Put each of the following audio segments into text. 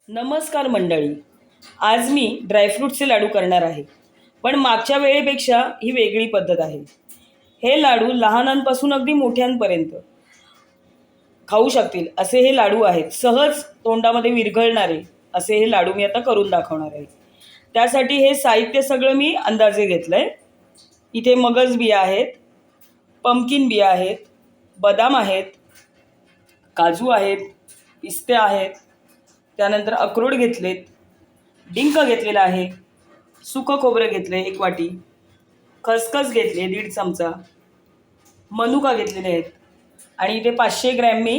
नमस्कार मंडळी. आज मी ड्रायफ्रूटचे लाडू करणार आहे, पण मागच्या वेळेपेक्षा ही वेगळी पद्धत आहे. हे लाडू लहानांपासून अगदी मोठ्यांपर्यंत खाऊ शकतील असे हे लाडू आहेत. सहज तोंडामध्ये विरघळणारे असे हे लाडू मी आता करून दाखवणार आहे. त्यासाठी हे साहित्य सगळं मी अंदाजे घेतलं आहे. इथे मगज बिया आहेत, पंपकिन बिया आहेत, बदाम आहेत, काजू आहेत, पिस्ते आहेत, त्यानंतर अक्रोड घेतलेत, डिंक घेतलेला आहे, सुकं खोबरं घेतलं 1 वाटी, खसखस घेतली 1.5 चमचा, मनुका घेतलेले आहेत आणि इथे 500 ग्रॅम मी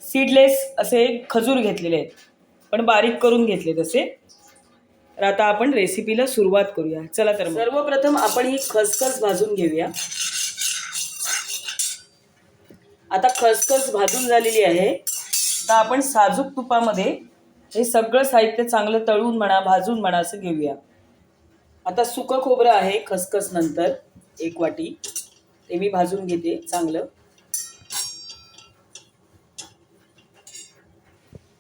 सीडलेस असे खजूर घेतलेले आहेत, पण बारीक करून घेतले तसे. तर आता आपण रेसिपीला सुरुवात करूया. चला तर सर्वप्रथम आपण ही खसखस भाजून घेऊया. आता खसखस भाजून झालेली आहे. तर आपण साजूक तुपामध्ये हे सगळं साहित्य चांगलं तळून म्हणा भाजून म्हणा असं घेऊया. आता सुकं खोबरं आहे खसखस नंतर 1 वाटी, ते मी भाजून घेते चांगलं.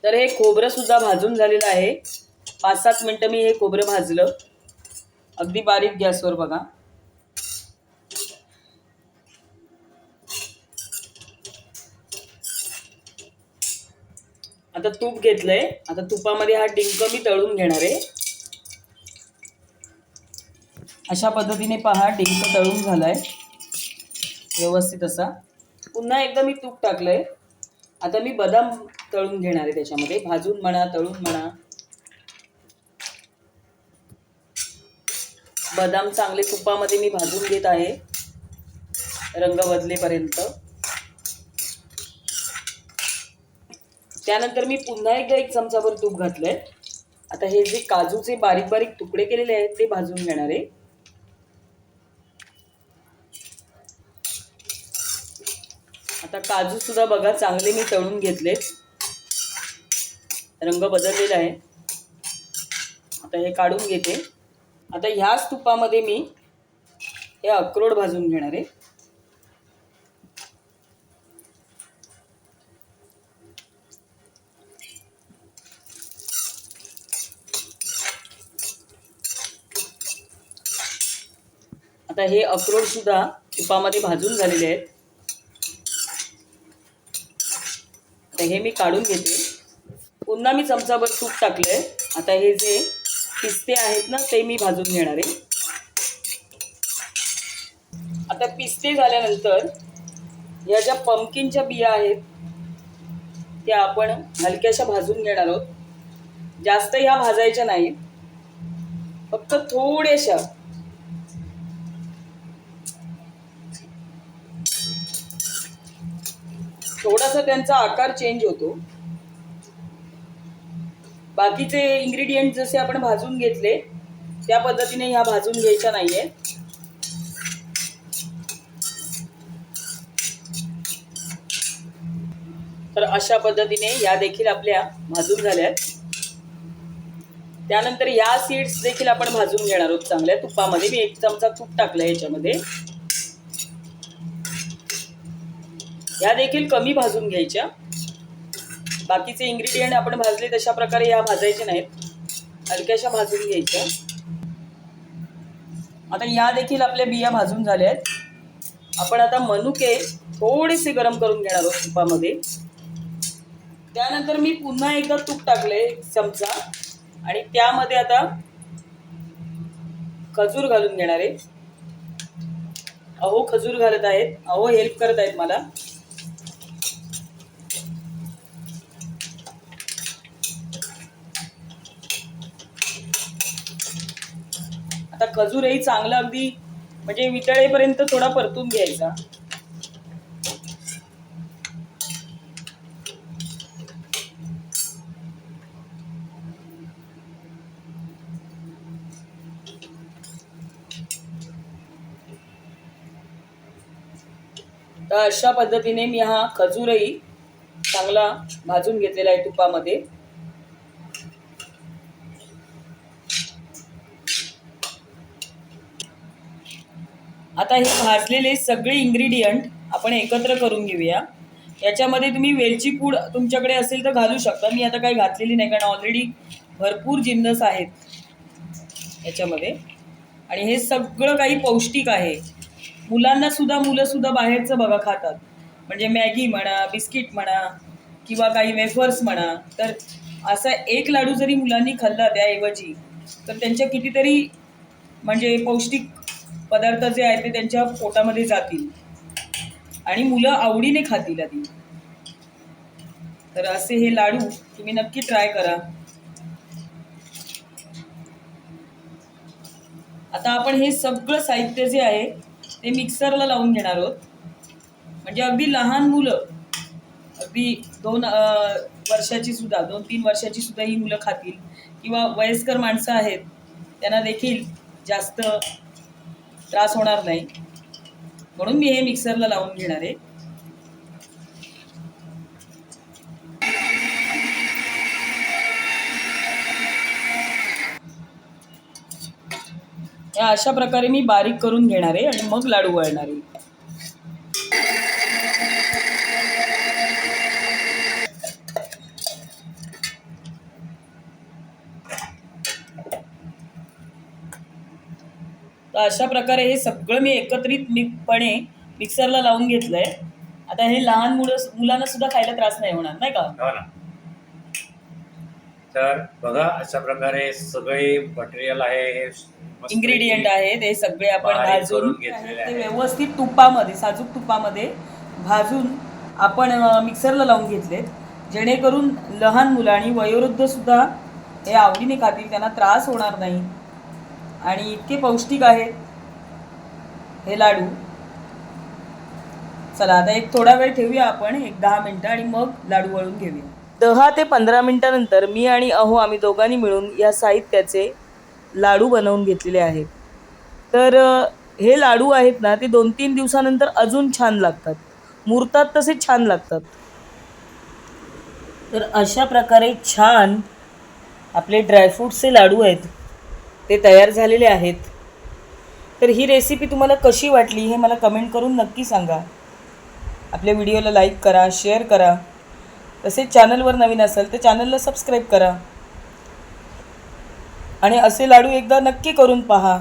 तर हे खोबरं सुद्धा भाजून झालेलं आहे. 5-7 मिनटं मी हे खोबरं भाजलं अगदी बारीक गॅसवर बघा. आता तूप घेतलंय. आता तुपामध्ये हा डिंक मी तळून घेणार आहे. अशा पद्धतीने पहा डिंक तळून झालाय व्यवस्थित असा. पुन्हा एकदा मी तूप टाकलंय. आता मी बदाम तळून घेणार आहे त्याच्यामध्ये, भाजून म्हणा तळून म्हणा. बदाम चांगले तुपामध्ये मी भाजून घेत आहे रंग बदलेपर्यंत. त्यानंतर मी पुन्हा एकदा 1 चमचाभर तूप घातलंय. आता हे जे काजूचे बारीक बारीक तुकडे केलेले आहेत ते भाजून घेणार आहे. आता काजू सुद्धा बघा चांगले मी तळून घेतलेत, रंग बदललेला आहे. आता हे काढून घेते. आता ह्याच तुपामध्ये मी हे अक्रोड भाजून घेणार आहे. आता हे अक्रोड सुद्धा तुपामध्ये भाजून झालेले आहेत. आता हे मी काढून घेते. पुन्हा मी चमचाभर तूप टाकलंय. आता हे जे पिस्ते आहेत ना ते मी भाजून घेणार आहे. आता पिस्ते झाल्यानंतर ह्या ज्या पंपकिनच्या बिया आहेत त्या आपण हलक्याशा भाजून घेणार आहोत. जास्त ह्या भाजायच्या नाहीत, फक्त थोड्याशा. थोडासा त्यांचा आकार चेंज होतो. बाकीचे इन्ग्रेडियंट जसे आपण भाजून घेतले त्या पद्धतीने ह्या भाजून घ्यायच्या नाहीये. तर अशा पद्धतीने या देखील आपल्या भाजून झाल्यात. त्यानंतर या सीड्स देखील आपण भाजून घेणार आहोत चांगल्या तुपामध्ये. मी 1 चमचा तूप टाकलंय याच्यामध्ये. या देखील कमी भाजून घ्यायच्या. बाकीचे इन्ग्रेडियंट आपण भाजले तशा प्रकारे या भाजायचे नाहीत, हलक्याशा भाजून घ्यायच्या. आता या देखील आपल्या बिया भाजून झाल्या आहेत. आपण आता मनुके थोडेसे गरम करून घेणार आहोत तुपामध्ये. त्यानंतर मी पुन्हा एकदा तूप टाकले 1 चमचा आणि त्यामध्ये आता खजूर घालून घेणार आहे. अहो खजूर घालत आहेत, अहो हेल्प करत आहेत मला. आता खजूरही चांगला अगदी म्हणजे वितळेपर्यंत थोडा परतून घ्यायचा. तर अशा पद्धतीने मी हा खजूरही चांगला भाजून घेतलेला आहे तुपामध्ये. आता हे भाजलेले सगळे इन्ग्रेडियंट आपण एकत्र करून घेऊया. याच्यामध्ये तुम्ही वेलची पूड तुमच्याकडे असेल तर घालू शकता. मी आता काही घातलेली नाही कारण ऑलरेडी भरपूर जिन्नस आहेत याच्यामध्ये. आणि हे सगळं काही पौष्टिक आहे. मुलं सुद्धा बाहेरचं बघा खातात. म्हणजे मॅगी म्हणा, बिस्किट म्हणा किंवा काही वेफर्स म्हणा. तर असा एक लाडू जरी मुलांनी खाल्ला त्याऐवजी तर त्यांच्या कितीतरी म्हणजे पौष्टिक पदार्थ जे आहेत ते त्यांच्या पोटामध्ये जातील आणि मुलं आवडीने खातील आधी. तर असे हे लाडू तुम्ही नक्की ट्राय करा. आता आपण हे सगळं साहित्य जे आहे ते मिक्सरला लावून घेणार आहोत. म्हणजे अगदी लहान मुलं, अगदी 2-3 वर्षाची सुद्धा ही मुलं खातील किंवा वयस्कर माणसं आहेत त्यांना देखील जास्त त्रास होणार नाही. म्हणून मी हे मिक्सरला लावून घेणार आहे. या अशा प्रकारे मी बारीक करून घेणार आहे आणि मग लाडू वळणार आहे. तर अशा प्रकारे हे सगळं मी एकत्रितपणे मिक्सरला लावून घेतलंय. आता हे लहान मुलांना सुद्धा खायला त्रास नाही होणार, नाही का? हो ना. तर बघा अशा प्रकारे सगळे मटेरियल आहे, हे इन्ग्रेडियंट आहेत, हे सगळे आपण भाजून घेतलेले ते आहे. व्यवस्थित तुपामध्ये, साजूक तुपामध्ये भाजून आपण मिक्सरला लावून घेतलेत. जेणेकरून लहान मुलं आणि वयोवृद्ध सुद्धा हे आवडीने खातील, त्यांना त्रास होणार नाही आणि इतके पौष्टिक आहेत हे लाडू. चला आता एक थोडा वेळ ठेवूया आपण, 10 मिनिटं, आणि मग लाडू वळून घेऊया. 10 ते 15 मिनिटानंतर मी आणि आम्ही दोघांनी मिळून या साहित्याचे लाडू बनवून घेतलेले आहेत. तर हे लाडू आहेत ना ते 2-3 दिवसानंतर अजून छान लागतात, मुरतात तसे छान लागतात. तर अशा प्रकारे छान आपले ड्रायफ्रूट्सचे लाडू आहेत ते तयार झालेले आहेत. तर ही रेसिपी तुम्हाला कशी वाटली हे मला कमेंट करून नक्की सांगा. आपल्या व्हिडिओला लाईक करा, शेअर करा. तसेच चॅनलवर नवीन असेल तर चॅनलला सबस्क्राईब करा आणि असे लाडू एकदा नक्की करून पहा.